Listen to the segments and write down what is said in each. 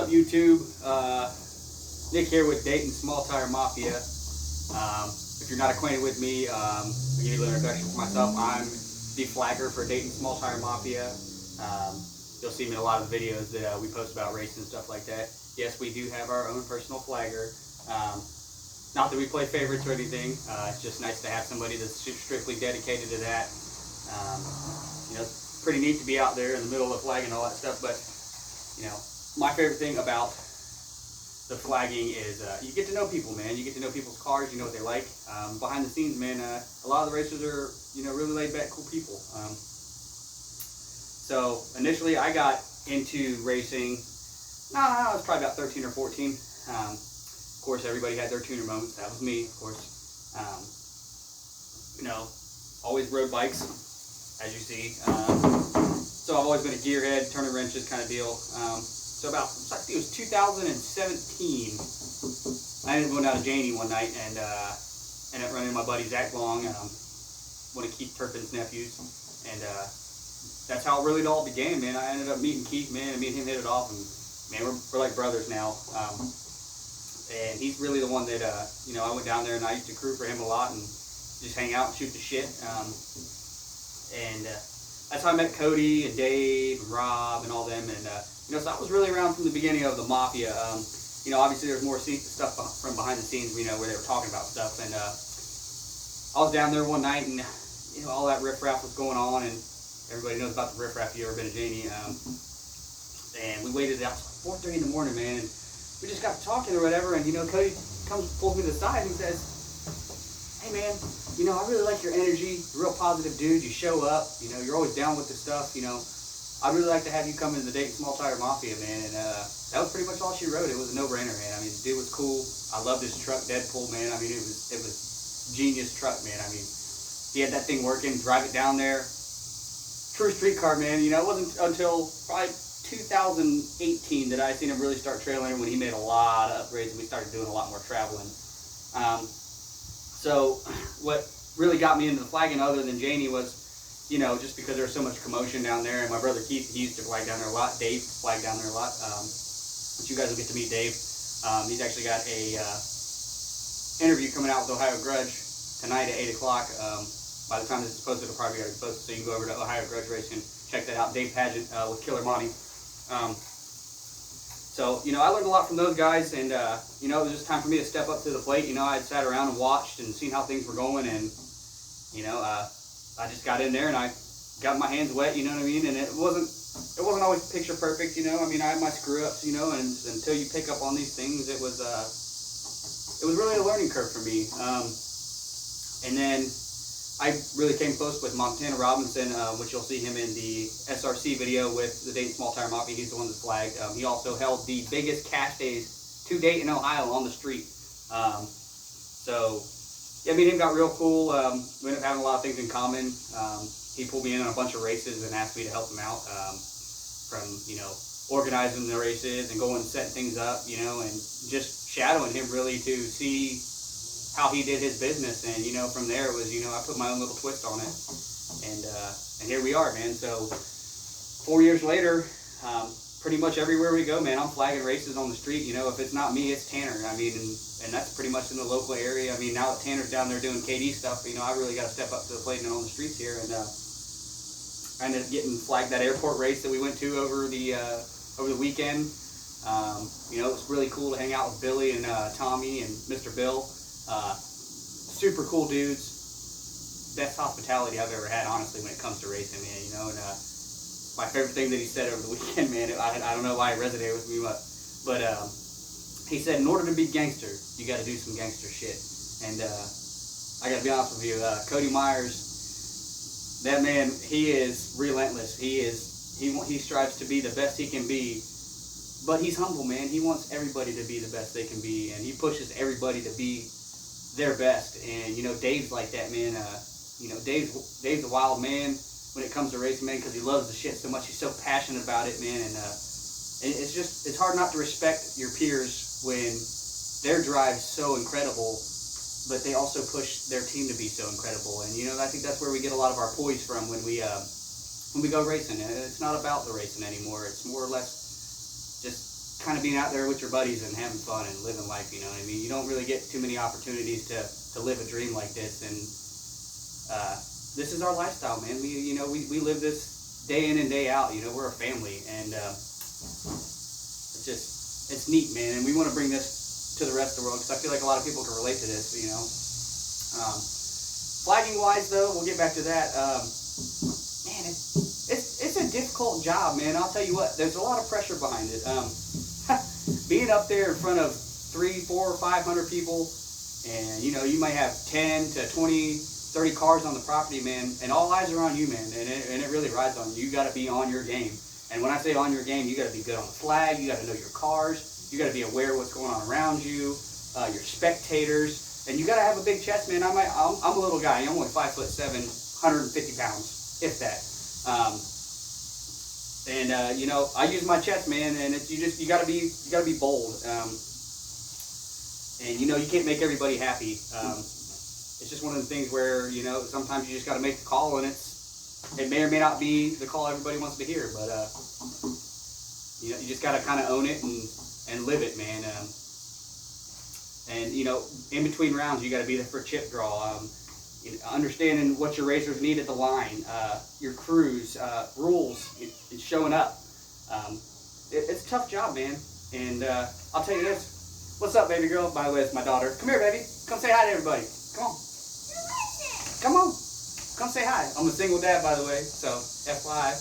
up, YouTube? Nick here with Dayton Small Tire Mafia. If you're not acquainted with me, I'll give you a little introduction for myself. I'm the flagger for Dayton Small Tire Mafia. You'll see me in a lot of the videos that we post about racing and stuff like that. Yes, we do have our own personal flagger. Not that we play favorites or anything. It's just nice to have somebody that's strictly dedicated to that. You know, it's pretty neat to be out there in the middle of flagging and all that stuff. But you know, my favorite thing about the flagging is you get to know people, man. You get to know people's cars. You know what they like. Behind the scenes, man, a lot of the racers are, you know, really laid back, cool people. So initially, I got into racing. I was probably about 13 or 14. Of course, everybody had their tuner moments. That was me, of course. You know, always rode bikes, as you see. So I've always been a gearhead, turning wrenches kind of deal. So about, I think it was 2017, I ended up going down to Janie one night and ended up running into my buddy Zach Long, one of Keith Turpin's nephews. And that's how it really all began, man. I ended up meeting Keith, man, and me and him hit it off. And man, we're like brothers now. And he's really the one that, you know, I went down there and I used to crew for him a lot and just hang out and shoot the shit. That's how I met Cody and Dave and Rob and all them. And, you know, so I was really around from the beginning of the Mafia. You know, obviously there's more stuff from behind the scenes, you know, where they were talking about stuff. And I was down there one night and, you know, all that riffraff was going on. And everybody knows about the riffraff if you've ever been to Janie. And we waited out till 4:30 in the morning, man. And we just got to talking or whatever. And, you know, Cody pulls me to the side and he says, "Hey, man, you know, I really like your energy. You're a real positive dude. You show up. You know, you're always down with the stuff. You know, I'd really like to have you come into the Dayton Small Tire Mafia, man." And that was pretty much all she wrote. It was a no-brainer, man. I mean, the dude was cool. I loved his truck, Deadpool, man. I mean, it was genius truck, man. I mean, he had that thing working, drive it down there. True street car, man. You know, it wasn't until probably 2018 that I seen him really start trailing when he made a lot of upgrades and we started doing a lot more traveling. So what really got me into the flagging other than Janie was, you know, just because there was so much commotion down there. And my brother Keith, he used to flag down there a lot. Dave flagged down there a lot. But you guys will get to meet Dave. He's actually got a interview coming out with Ohio Grudge tonight at 8 o'clock. By the time this is posted, it'll probably already posted, so you can go over to Ohio Grudge Racing, check that out. Dave Pageant with Killer Monty. So, you know, I learned a lot from those guys, and, you know, it was just time for me to step up to the plate. You know, I had sat around and watched and seen how things were going, and, you know, I just got in there and I got my hands wet, you know what I mean? And it wasn't always picture perfect, you know. I mean, I had my screw ups, you know, and until you pick up on these things, it was really a learning curve for me. And then I really came close with Montana Robinson, which you'll see him in the SRC video with the Dayton Small Tire Mafia. He's the one that's flagged. He also held the biggest cash days to date in Ohio on the street. So, yeah, me and him got real cool. We ended up having a lot of things in common. He pulled me in on a bunch of races and asked me to help him out, from, you know, organizing the races and going and setting things up, you know, and just shadowing him really to see how he did his business. And, you know, from there it was, you know, I put my own little twist on it, and here we are, man. So 4 years later, pretty much everywhere we go, man, I'm flagging races on the street. You know, if it's not me, it's Tanner. I mean, and that's pretty much in the local area. I mean, now that Tanner's down there doing KD stuff, you know, I really got to step up to the plate and on the streets here. And I ended up getting flagged that airport race that we went to over the weekend. You know, it was really cool to hang out with Billy and Tommy and Mr. Bill. Super cool dudes. Best hospitality I've ever had, honestly, when it comes to racing, man. You know, and my favorite thing that he said over the weekend, man, I don't know why it resonated with me, but he said, in order to be gangster, you got to do some gangster shit. And I got to be honest with you, Cody Myers, that man, he is relentless. He strives to be the best he can be, but he's humble, man. He wants everybody to be the best they can be, and he pushes everybody to be their best. And, you know, Dave's like that, man. You know, Dave's a wild man when it comes to racing, man, because he loves the shit so much. He's so passionate about it, man. And it's hard not to respect your peers when their drive's so incredible, but they also push their team to be so incredible. And, you know, I think that's where we get a lot of our poise from when we go racing. And it's not about the racing anymore. It's more or less just kind of being out there with your buddies and having fun and living life. You know what I mean? You don't really get too many opportunities to live a dream like this, and this is our lifestyle, man. We live this day in and day out. You know, we're a family, and it's neat, man. And we want to bring this to the rest of the world because I feel like a lot of people can relate to this. You know, flagging wise though, we'll get back to that. Man, it's a difficult job, man. I'll tell you what, there's a lot of pressure behind it. Being up there in front of 300, 400, 500 people, and you know, you might have 10 to 20, 30 cars on the property, man, and all eyes are on you, man, and it really rides on you. You got to be on your game. And when I say on your game, you got to be good on the flag, you got to know your cars, you got to be aware of what's going on around you, your spectators, and you got to have a big chest, man. I'm a little guy. I'm only 5'7", 150 pounds, if that. You know, I use my chest, man, and you gotta be bold. And you know, you can't make everybody happy. It's just one of the things where, you know, sometimes you just gotta make the call, and it may or may not be the call everybody wants to hear, but you know, you just gotta kind of own it and live it, man. And you know, in between rounds, you gotta be there for chip draw. Understanding what your racers need at the line, your crews, rules, and showing up. It's a tough job, man. And I'll tell you this. What's up, baby girl? By the way, it's my daughter. Come here, baby. Come say hi to everybody. Come on. Come on. Come say hi. I'm a single dad, by the way, so FYI.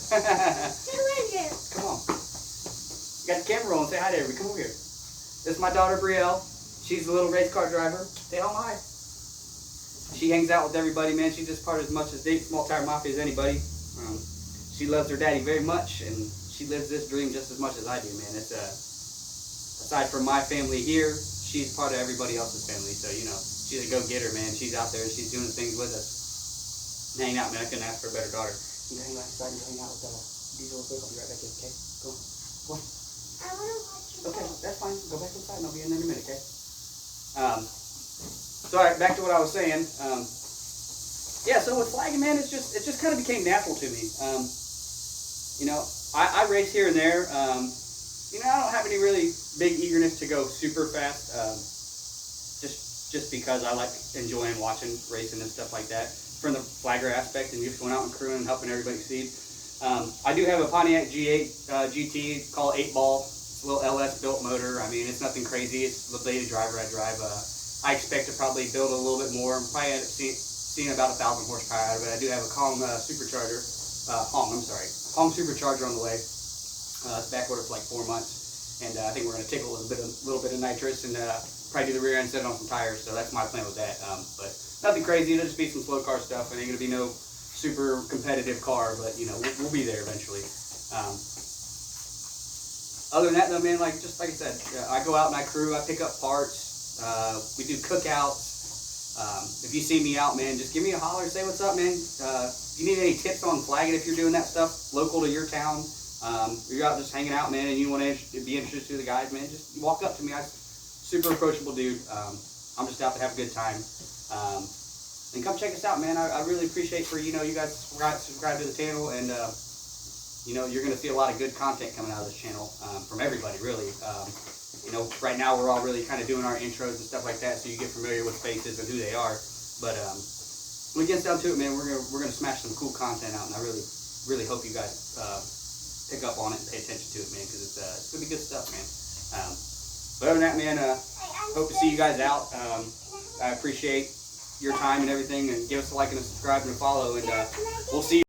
Come on. You got the camera rolling. Say hi to everybody. Come over here. This is my daughter, Brielle. She's a little race car driver. Say oh hi. She hangs out with everybody, man. She's just part as much as deep small tire mafia as anybody. She loves her daddy very much, and she lives this dream just as much as I do, man. It's aside from my family here, she's part of everybody else's family. So you know, she's a go-getter, man. She's out there and she's doing things with us, and hanging out, man. I couldn't ask for a better daughter. You hang out inside and hang out with Diesel real quick. I'll be right back in, okay? Go on. Go on. I want to watch you. Okay, that's fine. Go back inside and I'll be in there in a minute, okay? So, all right, back to what I was saying. Yeah, so with flagging, man, it just kind of became natural to me. You know, I race here and there. You know, I don't have any really big eagerness to go super fast. Just because I like enjoying watching racing and stuff like that from the flagger aspect and just going out and crewing and helping everybody succeed. I do have a Pontiac G8 GT called 8-ball. It's a little LS built motor. I mean, it's nothing crazy. It's the bladed driver I drive. I expect to probably build a little bit more. Probably end up seeing about 1,000 horsepower out of it. I do have a Kong Supercharger, Kong Supercharger on the way. It's back ordered for like 4 months, and I think we're going to tickle a little bit of nitrous and probably do the rear end, set on some tires. So that's my plan with that. But nothing crazy. It'll just be some slow car stuff. It ain't going to be no super competitive car, but you know, we'll be there eventually. Other than that, though, man, just like I said, I go out and I crew. I pick up parts. We do cookouts. If you see me out, man, just give me a holler. Say what's up, man. If you need any tips on flagging, if you're doing that stuff local to your town, you're out just hanging out, man, and you want to be interested to the guys, man, just walk up to me. I'm super approachable dude. I'm just out to have a good time. And come check us out, man. I really appreciate for, you know, you guys subscribe to the channel, and you know, you're going to see a lot of good content coming out of this channel from everybody, really. You know, right now we're all really kind of doing our intros and stuff like that, so you get familiar with faces and who they are. But when it gets down to it, man, we're gonna smash some cool content out, and I really hope you guys pick up on it and pay attention to it, man, because it's gonna be good stuff, man. But other than that, man, hope to see you guys out. I appreciate your time and everything, and give us a like and a subscribe and a follow, and we'll see you.